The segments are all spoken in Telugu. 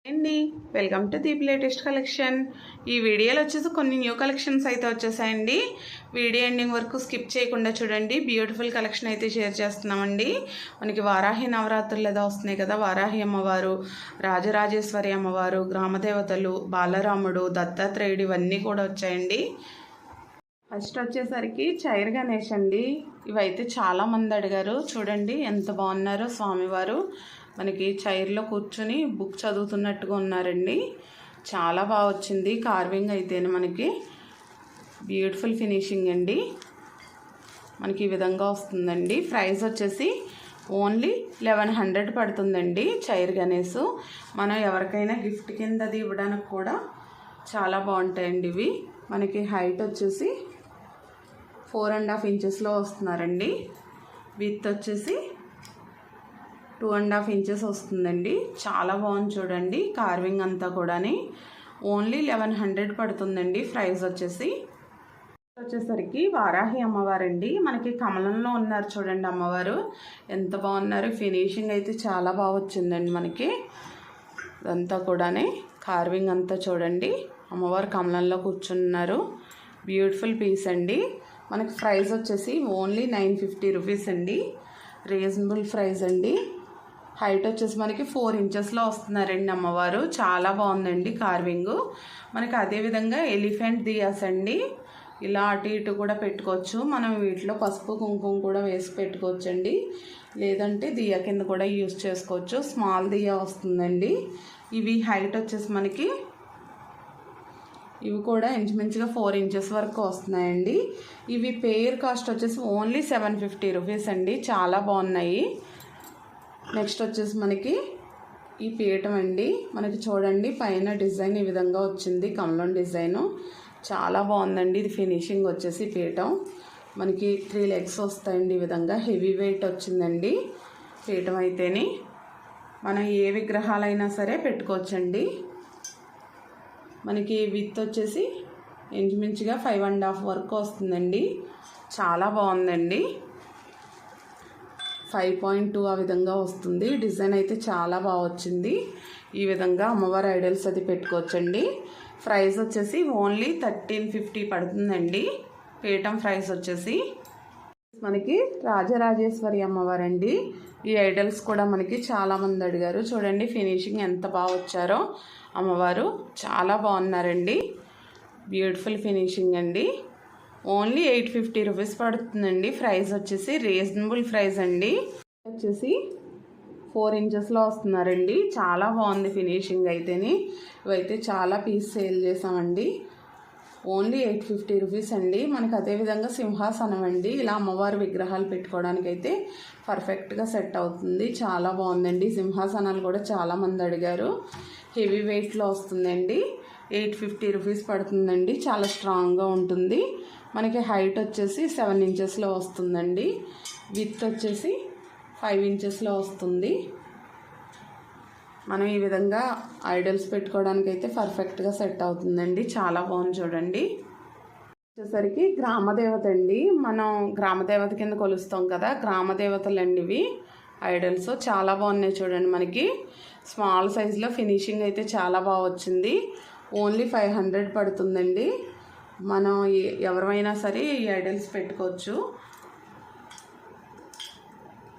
అండి welcome to Deep latest collection. ఈ వీడియోలో వచ్చేసి కొన్ని న్యూ కలెక్షన్స్ అయితే వచ్చేసాయండి. వీడియో ఎండింగ్ వరకు స్కిప్ చేయకుండా చూడండి. బ్యూటిఫుల్ కలెక్షన్ అయితే షేర్ చేస్తున్నామండి. మనకి వారాహి నవరాత్రులు ఏదో వస్తున్నాయి కదా, వారాహి అమ్మవారు, రాజరాజేశ్వరి అమ్మవారు, గ్రామదేవతలు, బాలరాముడు, దత్తాత్రేయుడు ఇవన్నీ కూడా వచ్చాయండి. ఫస్ట్ వచ్చేసరికి చైర్ గణేష్ అండి. ఇవైతే చాలామంది అడిగారు. చూడండి ఎంత బాగున్నారో స్వామివారు. మనకి చైర్లో కూర్చొని బుక్ చదువుతున్నట్టుగా ఉన్నారండి. చాలా బాగా వచ్చింది కార్వింగ్ అయితేనే. మనకి బ్యూటిఫుల్ ఫినిషింగ్ అండి. మనకి ఈ విధంగా వస్తుందండి. ప్రైస్ వచ్చేసి ఓన్లీ 1100 పడుతుందండి చైర్ గణేష్. మనం ఎవరికైనా గిఫ్ట్ కింద అది ఇవ్వడానికి కూడా చాలా బాగుంటాయండి ఇవి. మనకి హైట్ వచ్చేసి 4.5 ఇంచెస్లో వస్తున్నారండి. విత్ వచ్చేసి 2.5 ఇంచెస్ వస్తుందండి. చాలా బాగుంది చూడండి కార్వింగ్ అంతా కూడా. ఓన్లీ 1100 పడుతుందండి ప్రైస్ వచ్చేసరికి వారాహి అమ్మవారండి. మనకి కమలంలో ఉన్నారు చూడండి అమ్మవారు, ఎంత బాగున్నారు. ఫినిషింగ్ అయితే చాలా బాగా వచ్చిందండి. మనకి ఇదంతా కూడా కార్వింగ్ అంతా చూడండి. అమ్మవారు కమలంలో కూర్చున్నారు. బ్యూటిఫుల్ పీస్ అండి. మనకి ప్రైస్ వచ్చేసి ఓన్లీ 950 రూపీస్ అండి. రీజనబుల్ ప్రైస్ అండి. హైట్ వచ్చేసి మనకి 4 ఇంచెస్లో వస్తున్నారండి అమ్మవారు. చాలా బాగుందండి కార్వింగ్. మనకి అదేవిధంగా ఎలిఫెంట్ దియాస్ అండి. ఇలా అటు ఇటు కూడా పెట్టుకోవచ్చు. మనం వీటిలో పసుపు కుంకుమ కూడా వేసి పెట్టుకోవచ్చండి. లేదంటే దియా కింద కూడా యూజ్ చేసుకోవచ్చు. స్మాల్ దియా వస్తుందండి. ఇవి హైట్ వచ్చేసి మనకి ఇవి కూడా ఇంచుమించుగా 4 ఇంచెస్ వరకు వస్తున్నాయండి. ఇవి పేర్ కాస్ట్ వచ్చేసి ఓన్లీ 750 రూపీస్ అండి. చాలా బాగున్నాయి. నెక్స్ట్ వచ్చేసి మనకి ఈ పీఠం అండి. మనకి చూడండి పైన డిజైన్ ఈ విధంగా వచ్చింది, కమలం డిజైను. చాలా బాగుందండి. ఇది ఫినిషింగ్ వచ్చేసి పీఠం మనకి 3 లెగ్స్ వస్తాయండి. ఈ విధంగా హెవీ వెయిట్ వచ్చిందండి పీఠం అయితేనే. మనం ఏ విగ్రహాలైనా సరే పెట్టుకోవచ్చండి. మనకి విత్ వచ్చేసి ఇంచుమించుగా 5.5 వరకు వస్తుందండి. చాలా బాగుందండి. 5.2 ఆ విధంగా వస్తుంది. డిజైన్ అయితే చాలా బాగా వచ్చింది. ఈ విధంగా అమ్మవారి ఐడల్స్ అది పెట్టుకోవచ్చండి. ప్రైస్ వచ్చేసి ఓన్లీ 1350 పడుతుందండి పీఠం ప్రైస్ వచ్చేసి. మనకి రాజరాజేశ్వరి అమ్మవారండి. ఈ ఐడల్స్ కూడా మనకి చాలామంది అడిగారు. చూడండి ఫినిషింగ్ ఎంత బాగా వచ్చారో. అమ్మవారు చాలా బాగున్నారండి. బ్యూటిఫుల్ ఫినిషింగ్ అండి. ఓన్లీ 850 రూపీస్ పడుతుందండి. ప్రైస్ వచ్చేసి రీజనబుల్ ప్రైస్ అండి. వచ్చేసి 4 ఇంచెస్లో వస్తున్నారండి. చాలా బాగుంది ఫినిషింగ్ అయితేనే. ఇవైతే చాలా పీస్ సేల్ చేసామండి. ఓన్లీ 850 రూపీస్ అండి. మనకు అదేవిధంగా సింహాసనం అండి. ఇలా అమ్మవారి విగ్రహాలు పెట్టుకోవడానికి అయితే పర్ఫెక్ట్గా సెట్ అవుతుంది. చాలా బాగుందండి. సింహాసనాలు కూడా చాలామంది అడిగారు. హెవీ వెయిట్లో వస్తుందండి. 850 రూపీస్ పడుతుందండి. చాలా స్ట్రాంగ్గా ఉంటుంది. మనకి హైట్ వచ్చేసి 7 ఇంచెస్లో వస్తుందండి. విత్ వచ్చేసి 5 ఇంచెస్లో వస్తుంది. మనం ఈ విధంగా ఐడల్స్ పెట్టుకోవడానికి అయితే పర్ఫెక్ట్గా సెట్ అవుతుందండి. చాలా బాగుంది చూడండి. వచ్చేసరికి గ్రామదేవత అండి. మనం గ్రామదేవత కింద కొలుస్తాం కదా, గ్రామదేవతలు అండి ఇవి ఐడల్స్. చాలా బాగున్నాయి చూడండి. మనకి స్మాల్ సైజులో ఫినిషింగ్ అయితే చాలా బాగా వచ్చింది. ఓన్లీ 500 పడుతుందండి. మనం ఎవరైనా సరే ఈ ఐడల్స్ పెట్టుకోవచ్చు.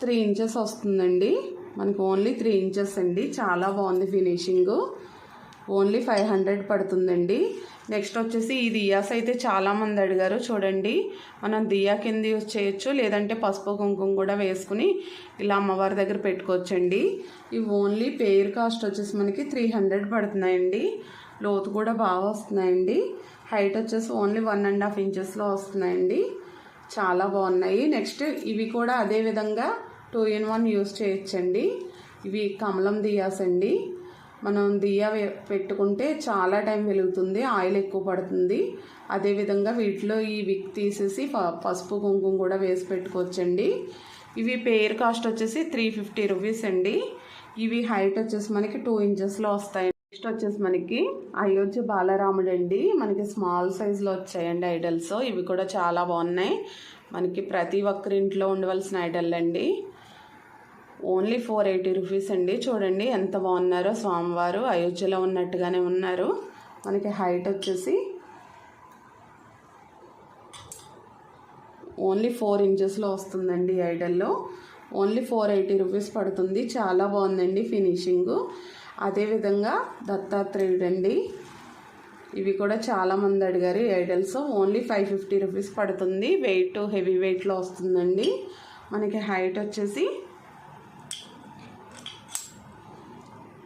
3 ఇంచెస్ వస్తుందండి. మనకి ఓన్లీ 3 ఇంచెస్ అండి. చాలా బాగుంది ఫినిషింగ్. ఓన్లీ 500 పడుతుందండి. నెక్స్ట్ వచ్చేసి ఈ దియాస్ అయితే చాలామంది అడిగారు. చూడండి మనం దియా కింద యూజ్ చేయొచ్చు, లేదంటే పసుపు కుంకుమ కూడా వేసుకుని ఇలా అమ్మవారి దగ్గర పెట్టుకోవచ్చండి. ఇవి ఓన్లీ పేర్ కాస్ట్ వచ్చేసి మనకి 300 పడుతున్నాయండి. లోతు కూడా బాగా వస్తున్నాయండి. హైట్ వచ్చేసి ఓన్లీ 1.5 ఇంచెస్లో వస్తున్నాయండి. చాలా బాగున్నాయి. నెక్స్ట్ ఇవి కూడా అదే విధంగా 2-in-1 యూజ్ చేయొచ్చండి. ఇవి కమలం దియాస్ అండి. మనం దియా పెట్టుకుంటే చాలా టైం వెలుగుతుంది, ఆయిల్ ఎక్కువ పడుతుంది. అదేవిధంగా వీటిలో ఈ విక్ తీసేసి పసుపు కుంకుమ కూడా వేసి పెట్టుకోవచ్చండి. ఇవి పేర్ కాస్ట్ వచ్చేసి 350 రూపీస్ అండి. ఇవి హైట్ వచ్చేసి మనకి 2 ఇంచెస్లో వస్తాయి. నెక్స్ట్ వచ్చేసి మనకి అయోధ్య బాలరాముడు అండి. మనకి స్మాల్ సైజులో వచ్చాయండి ఐడల్స్. ఇవి కూడా చాలా బాగున్నాయి. మనకి ప్రతి ఒక్కరి ఇంట్లో ఉండవలసిన ఐడల్ అండి. ఓన్లీ 480 రూపీస్ అండి. చూడండి ఎంత బాగున్నారో స్వామివారు, అయోధ్యలో ఉన్నట్టుగానే ఉన్నారు. మనకి హైట్ వచ్చేసి ఓన్లీ 4 ఇంచెస్లో వస్తుందండి. ఐడల్లో ఓన్లీ 480 రూపీస్ పడుతుంది. చాలా బాగుందండి ఫినిషింగు. అదేవిధంగా దత్తాత్రేయుడు అండి, ఇవి కూడా చాలామంది అడిగారు ఈ ఐడల్స్. ఓన్లీ 550 రూపీస్ పడుతుంది. వెయిట్ హెవీ వెయిట్లో వస్తుందండి. మనకి హైట్ వచ్చేసి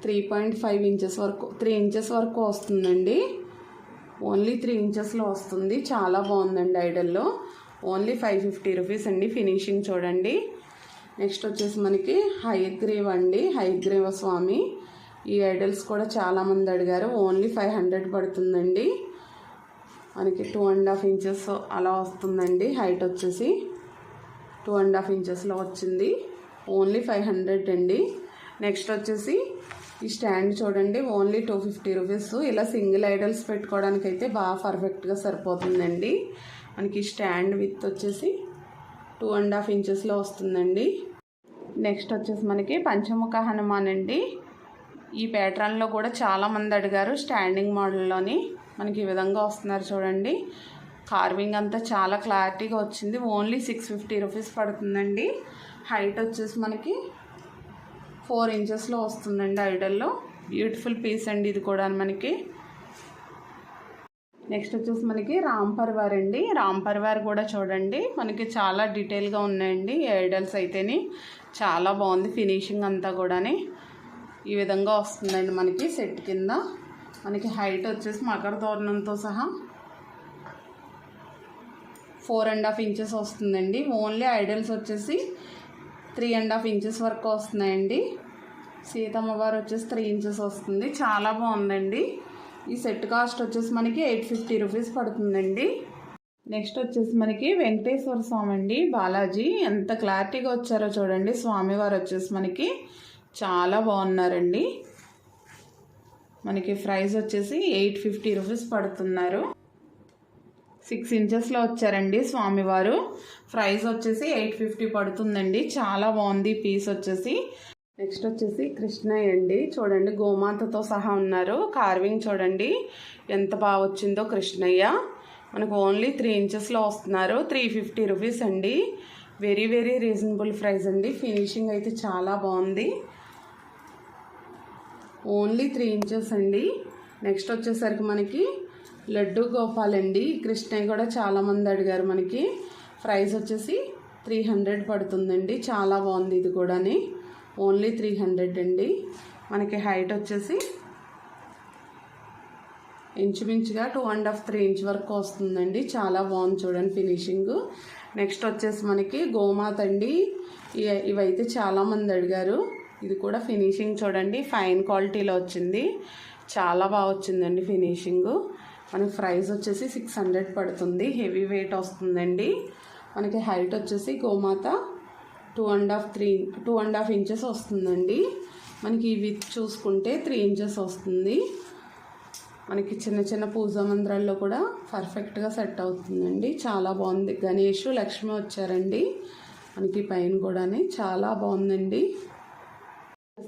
3.5 ఇంచెస్ వరకు 3 ఇంచెస్ వరకు వస్తుందండి. ఓన్లీ 3 ఇంచెస్లో వస్తుంది. చాలా బాగుందండి ఐడల్లో. ఓన్లీ 550 రూపీస్ అండి. ఫినిషింగ్ చూడండి. నెక్స్ట్ వచ్చేసి మనకి హయగ్రీవ్ అండి, హయగ్రీవ స్వామి. ఈ ఐడల్స్ కూడా చాలామంది అడిగారు. ఓన్లీ 500 పడుతుందండి. మనకి 2.5 ఇంచెస్ అలా వస్తుందండి. హైట్ వచ్చేసి 2.5 ఇంచెస్లో వచ్చింది. ఓన్లీ 500 అండి. నెక్స్ట్ వచ్చేసి ఈ స్టాండ్ చూడండి, ఓన్లీ 250 రూపీస్. ఇలా సింగిల్ ఐడల్స్ పెట్టుకోవడానికి అయితే బాగా పర్ఫెక్ట్గా సరిపోతుందండి. మనకి స్టాండ్ విత్ వచ్చేసి 2.5 ఇంచెస్లో వస్తుందండి. నెక్స్ట్ వచ్చేసి మనకి పంచముఖ హనుమాన్ అండి. ఈ ప్యాటర్న్లో కూడా చాలామంది అడిగారు. స్టాండింగ్ మోడల్లోని మనకి ఈ విధంగా వస్తున్నారు చూడండి. కార్వింగ్ అంతా చాలా క్లారిటీగా వచ్చింది. ఓన్లీ 650 రూపీస్ పడుతుందండి. హైట్ వచ్చేసి మనకి 4 ఇంచెస్లో వస్తుందండి ఐడల్లో. బ్యూటిఫుల్ పీస్ అండి ఇది కూడా మనకి. నెక్స్ట్ వచ్చేసి మనకి రామ్ పరివార్ అండి. రామ్ పరివార్ కూడా చూడండి మనకి చాలా డీటెయిల్గా ఉన్నాయండి. ఈ ఐడల్స్ అయితేనే చాలా బాగుంది ఫినిషింగ్ అంతా కూడాని. ఈ విధంగా వస్తుందండి మనకి సెట్ కింద. మనకి హైట్ వచ్చేసి మకర తోరణంతో సహా 4.5 ఇంచెస్ వస్తుందండి. ఓన్లీ ఐడల్స్ వచ్చేసి 3.5 ఇంచెస్ వరకు వస్తున్నాయండి. సీతమ్మ వారు వచ్చేసి 3 ఇంచెస్ వస్తుంది. చాలా బాగుందండి. ఈ సెట్ కాస్ట్ వచ్చేసి మనకి 850 రూపీస్ పడుతుందండి. నెక్స్ట్ వచ్చేసి మనకి వెంకటేశ్వర స్వామి అండి, బాలాజీ. ఎంత క్లారిటీగా వచ్చారో చూడండి. స్వామివారు వచ్చేసి మనకి చాలా బాగున్నారండి. మనకి ప్రైస్ వచ్చేసి 850 రూపీస్ పడుతున్నారు. 6 ఇంచెస్లో వచ్చారండి స్వామివారు. ప్రైస్ వచ్చేసి 850 పడుతుందండి. చాలా బాగుంది పీస్ వచ్చేసి. నెక్స్ట్ వచ్చేసి కృష్ణయ్య అండి. చూడండి గోమాతతో సహా ఉన్నారు. కార్వింగ్ చూడండి ఎంత బాగా వచ్చిందో కృష్ణయ్య. మనకు ఓన్లీ 3 ఇంచెస్లో వస్తున్నారు. 350 రూపీస్ అండి. వెరీ వెరీ రీజనబుల్ ప్రైస్ అండి. ఫినిషింగ్ అయితే చాలా బాగుంది. ఓన్లీ 3 ఇంచెస్ అండి. నెక్స్ట్ వచ్చేసరికి మనకి లడ్డు గోపాల్ అండి. కృష్ణయ్య కూడా చాలామంది అడిగారు. మనకి ప్రైస్ వచ్చేసి 300 పడుతుందండి. చాలా బాగుంది ఇది కూడాని. ఓన్లీ 300 అండి. మనకి హైట్ వచ్చేసి ఇంచుమించుగా 2.5-3 ఇంచ్ వరకు వస్తుందండి. చాలా బాగుంది చూడండి ఫినిషింగ్. నెక్స్ట్ వచ్చేసి మనకి గోమాత అండి. ఇవైతే చాలామంది అడిగారు. ఇది కూడా ఫినిషింగ్ చూడండి ఫైన్ క్వాలిటీలో వచ్చింది. చాలా బాగా వచ్చిందండి ఫినిషింగ్. మనకి ప్రైస్ వచ్చేసి 600 పడుతుంది. హెవీ వెయిట్ వస్తుందండి. మనకి హైట్ వచ్చేసి గోమాత 2.5 ఇంచెస్ వస్తుందండి. మనకి ఇవి చూసుకుంటే 3 ఇంచెస్ వస్తుంది. మనకి చిన్న చిన్న పూజా మందిరాల్లో కూడా పర్ఫెక్ట్గా సెట్ అవుతుందండి. చాలా బాగుంది. గణేష్ లక్ష్మి వచ్చారండి మనకి పైన కూడా. చాలా బాగుందండి.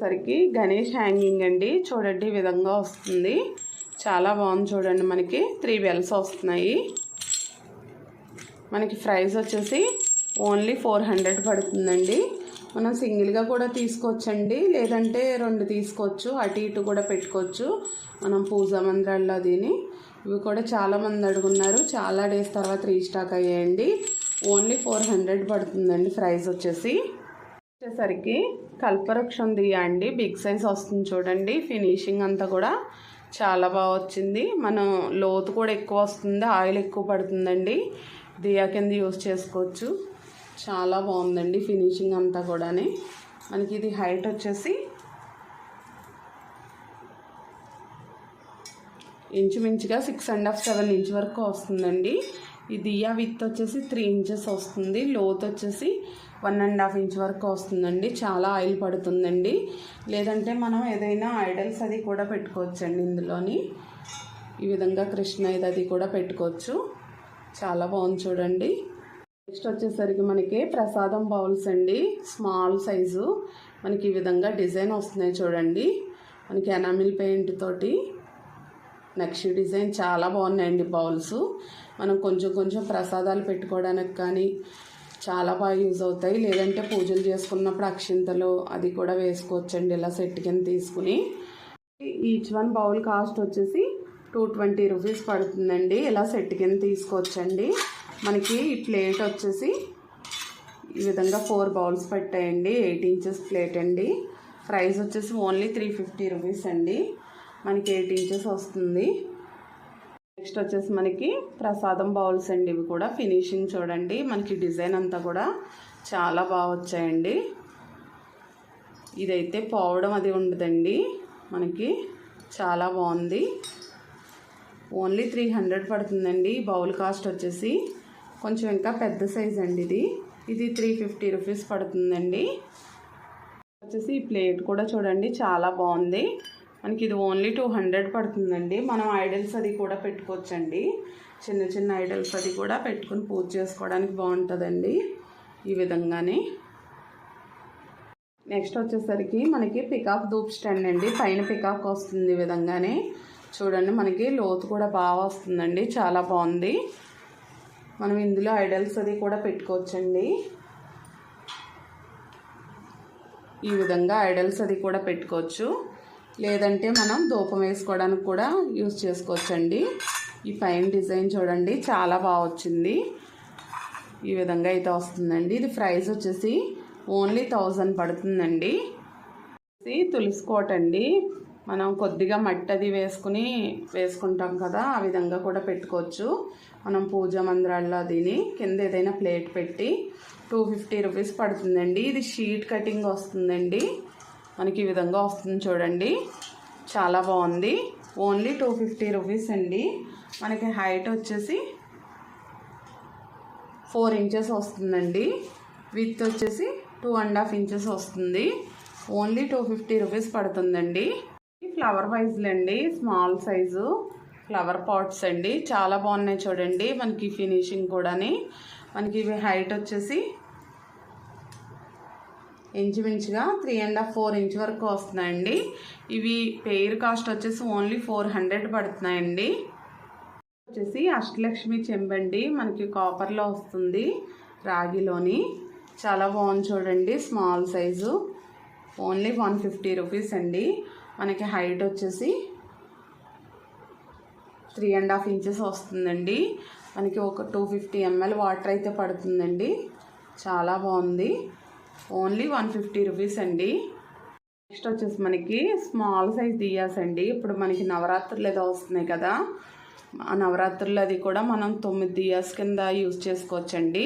సరికి గణేష్ హ్యాంగింగ్ అండి. చూడండి ఈ విధంగా వస్తుంది. చాలా బాగుంది చూడండి. మనకి 3 బెల్స్ వస్తున్నాయి. మనకి ప్రైస్ వచ్చేసి ఓన్లీ 400 పడుతుందండి. మనం సింగిల్గా కూడా తీసుకోవచ్చండి, లేదంటే 2 తీసుకోవచ్చు. అటు ఇటు కూడా పెట్టుకోవచ్చు మనం పూజా మందిరాల్లో. దీని ఇవి కూడా చాలామంది అడుగున్నారు. చాలా డేస్ తర్వాత రీస్టాక్ అయ్యాయండి. ఓన్లీ 400 పడుతుందండి ప్రైస్ వచ్చేసరికి కల్పవృక్షం దియా అండి. బిగ్ సైజ్ వస్తుంది చూడండి. ఫినిషింగ్ అంతా కూడా చాలా బాగా వచ్చింది. మనం లోతు కూడా ఎక్కువ వస్తుంది, ఆయిల్ ఎక్కువ పడుతుందండి. దియా కింద యూజ్ చేసుకోవచ్చు. చాలా బాగుందండి ఫినిషింగ్ అంతా కూడా. మనకి ఇది హైట్ వచ్చేసి ఇంచుమించుగా 6.5-7 ఇంచ్ వరకు వస్తుందండి. ఈ దియా విత్ వచ్చేసి 3 ఇంచెస్ వస్తుంది. లోత్ వచ్చేసి 1.5 ఇంచ్ వరకు వస్తుందండి. చాలా ఆయిల్ పడుతుందండి. లేదంటే మనం ఏదైనా ఐడల్స్ అది కూడా పెట్టుకోవచ్చండి ఇందులోని. ఈ విధంగా కృష్ణ అది కూడా పెట్టుకోవచ్చు. చాలా బాగుంది చూడండి. నెక్స్ట్ వచ్చేసరికి మనకి ప్రసాదం బౌల్స్ అండి. స్మాల్ సైజు మనకి ఈ విధంగా డిజైన్ వస్తున్నాయి చూడండి. మనకి ఎనామిల్ పెయింట్ తోటి నక్షి డిజైన్ చాలా బాగున్నాయండి బౌల్స్. మనం కొంచెం కొంచెం ప్రసాదాలు పెట్టుకోవడానికి కానీ చాలా బాగా యూజ్ అవుతాయి. లేదంటే పూజలు చేసుకున్నప్పుడు అక్షింతలు అది కూడా వేసుకోవచ్చండి ఇలా సెట్ కింద తీసుకుని. ఈచ్ వన్ బౌల్ కాస్ట్ వచ్చేసి 220 రూపీస్ పడుతుందండి. ఇలా సెట్ కింద తీసుకోవచ్చండి. మనకి ఈ ప్లేట్ వచ్చేసి ఈ విధంగా 4 బౌల్స్ పెట్టాయండి. 8 ఇంచెస్ ప్లేట్ అండి. ప్రైస్ వచ్చేసి ఓన్లీ 350 రూపీస్ అండి. మనకి 8 ఇంచెస్ వస్తుంది. నెక్స్ట్ వచ్చేసి మనకి ప్రసాదం బౌల్స్ అండి. ఇవి కూడా ఫినిషింగ్ చూడండి. మనకి డిజైన్ అంతా కూడా చాలా బాగా వచ్చాయండి. ఇదైతే పోవడం అది ఉండదండి. మనకి చాలా బాగుంది. ఓన్లీ 300 పడుతుందండి. బౌల్ కాస్ట్ వచ్చేసి కొంచెం ఇంకా పెద్ద సైజ్ అండి. ఇది 350 రూపీస్ పడుతుందండి. వచ్చేసి ఈ ప్లేట్ కూడా చూడండి చాలా బాగుంది. మనకి ఇది ఓన్లీ 200 పడుతుందండి. మనం ఐడల్స్ అది కూడా పెట్టుకోవచ్చండి. చిన్న చిన్న ఐడల్స్ అది కూడా పెట్టుకుని పూజ చేసుకోవడానికి బాగుంటుందండి ఈ విధంగానే. నెక్స్ట్ వచ్చేసరికి మనకి పికాక్ ధూప్ స్టాండ్ అండి. పైన పికాక్ వస్తుంది ఈ విధంగానే చూడండి. మనకి లోతు కూడా బాగా వస్తుందండి. చాలా బాగుంది. మనం ఇందులో ఐడల్స్ అది కూడా పెట్టుకోవచ్చండి. ఈ విధంగా ఐడల్స్ అది కూడా పెట్టుకోవచ్చు. లేదంటే మనం ధూపం వేసుకోవడానికి కూడా యూజ్ చేసుకోవచ్చండి. ఈ పైన డిజైన్ చూడండి చాలా బాగా వచ్చింది. ఈ విధంగా అయితే వస్తుందండి. ఇది ప్రైస్ వచ్చేసి ఓన్లీ 1000 పడుతుందండి. తులసి కోట అండి. మనం కొద్దిగా మట్టి అది వేసుకుంటాం కదా, ఆ విధంగా కూడా పెట్టుకోవచ్చు. మనం పూజా మందిరాల్లో దీని కింద ఏదైనా ప్లేట్ పెట్టి 250 రూపీస్ పడుతుందండి. ఇది షీట్ కటింగ్ వస్తుందండి. మనకి ఈ విధంగా వస్తుంది చూడండి. చాలా బాగుంది. ఓన్లీ 250 రూపీస్ అండి. మనకి హైట్ వచ్చేసి 4 ఇంచెస్ వస్తుందండి. విత్ వచ్చేసి 2.5 ఇంచెస్ వస్తుంది. ఓన్లీ 250 రూపీస్ పడుతుందండి. ఫ్లవర్ వైజ్లు అండి. స్మాల్ సైజు ఫ్లవర్ పాట్స్ అండి. చాలా బాగున్నాయి చూడండి. మనకి ఫినిషింగ్ కూడాని. మనకి ఇవి హైట్ వచ్చేసి ఇంచుమించుగా 3.5-4 ఇంచ్ వరకు వస్తున్నాయండి. ఇవి పెయిర్ కాస్ట్ వచ్చేసి ఓన్లీ 400 పడుతున్నాయండి. వచ్చేసి అష్టలక్ష్మి చెంబండి. మనకి కాపర్లో వస్తుంది, రాగిలోని. చాలా బాగుంది చూడండి. స్మాల్ సైజు ఓన్లీ 150 రూపీస్ అండి. మనకి హైట్ వచ్చేసి 3.5 ఇంచెస్ వస్తుందండి. మనకి ఒక 250 ml వాటర్ అయితే పడుతుందండి. చాలా బాగుంది. ఓన్లీ 150 రూపీస్ అండి. నెక్స్ట్ వచ్చేసి మనకి స్మాల్ సైజ్ దియాస్ అండి. ఇప్పుడు మనకి నవరాత్రులు ఏదో వస్తున్నాయి కదా, ఆ నవరాత్రులు అది కూడా మనం 9 దియాస్ కింద యూజ్ చేసుకోవచ్చండి.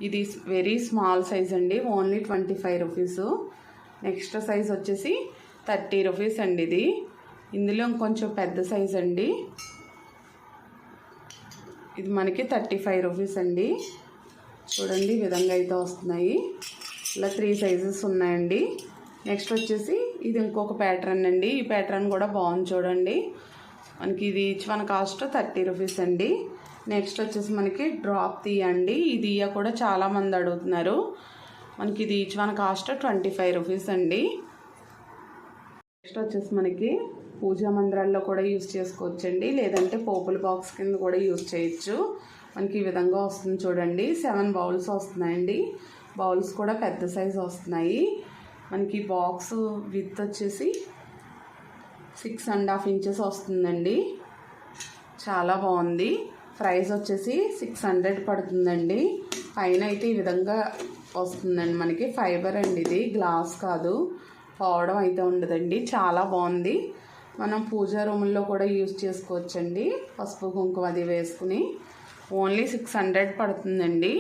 ఇది వెరీ స్మాల్ సైజ్ అండి. Only 25 rupees. నెక్స్ట్ సైజ్ వచ్చేసి 30 రూపీస్ అండి. ఇందులో కొంచెం పెద్ద సైజ్ అండి. ఇది మనకి 35 రూపీస్ అండి. చూడండి ఈ విధంగా అయితే వస్తున్నాయి. ఇలా 3 సైజెస్ ఉన్నాయండి. నెక్స్ట్ వచ్చేసి ఇది ఇంకొక ప్యాటర్న్ అండి. ఈ ప్యాటర్న్ కూడా బాగుంది చూడండి. మనకి ఇది ఈచ్ వన్ కాస్ట్ 30 రూపీస్ అండి. నెక్స్ట్ వచ్చేసి మనకి డ్రాప్ తీయండి. ఈ దియ్య కూడా చాలామంది అడుగుతున్నారు. మనకి ఇది ఈచ్ వన్ కాస్ట్ 25 రూపీస్ అండి. నెక్స్ట్ వచ్చేసి మనకి పూజా మందిరాల్లో కూడా యూజ్ చేసుకోవచ్చండి. లేదంటే పోపుల బాక్స్ కింద కూడా యూజ్ చేయొచ్చు. మనకి ఈ విధంగా వస్తుంది చూడండి. 7 బౌల్స్ వస్తున్నాయండి. బౌల్స్ కూడా పెద్ద సైజు వస్తున్నాయి. మనకి బాక్స్ విత్ వచ్చేసి 6.5 ఇంచెస్ వస్తుందండి. చాలా బాగుంది. ప్రైస్ వచ్చేసి 600 పడుతుందండి. పైన అయితే ఈ విధంగా వస్తుందండి. మనకి ఫైబర్ అండి. ఇది గ్లాస్ కాదు, పోవడం అయితే ఉండదండి. చాలా బాగుంది. మనం పూజా రూముల్లో కూడా యూజ్ చేసుకోవచ్చండి. పసుపు కుంకుమ అది వేసుకుని. ఓన్లీ 600 పడుతుందండి.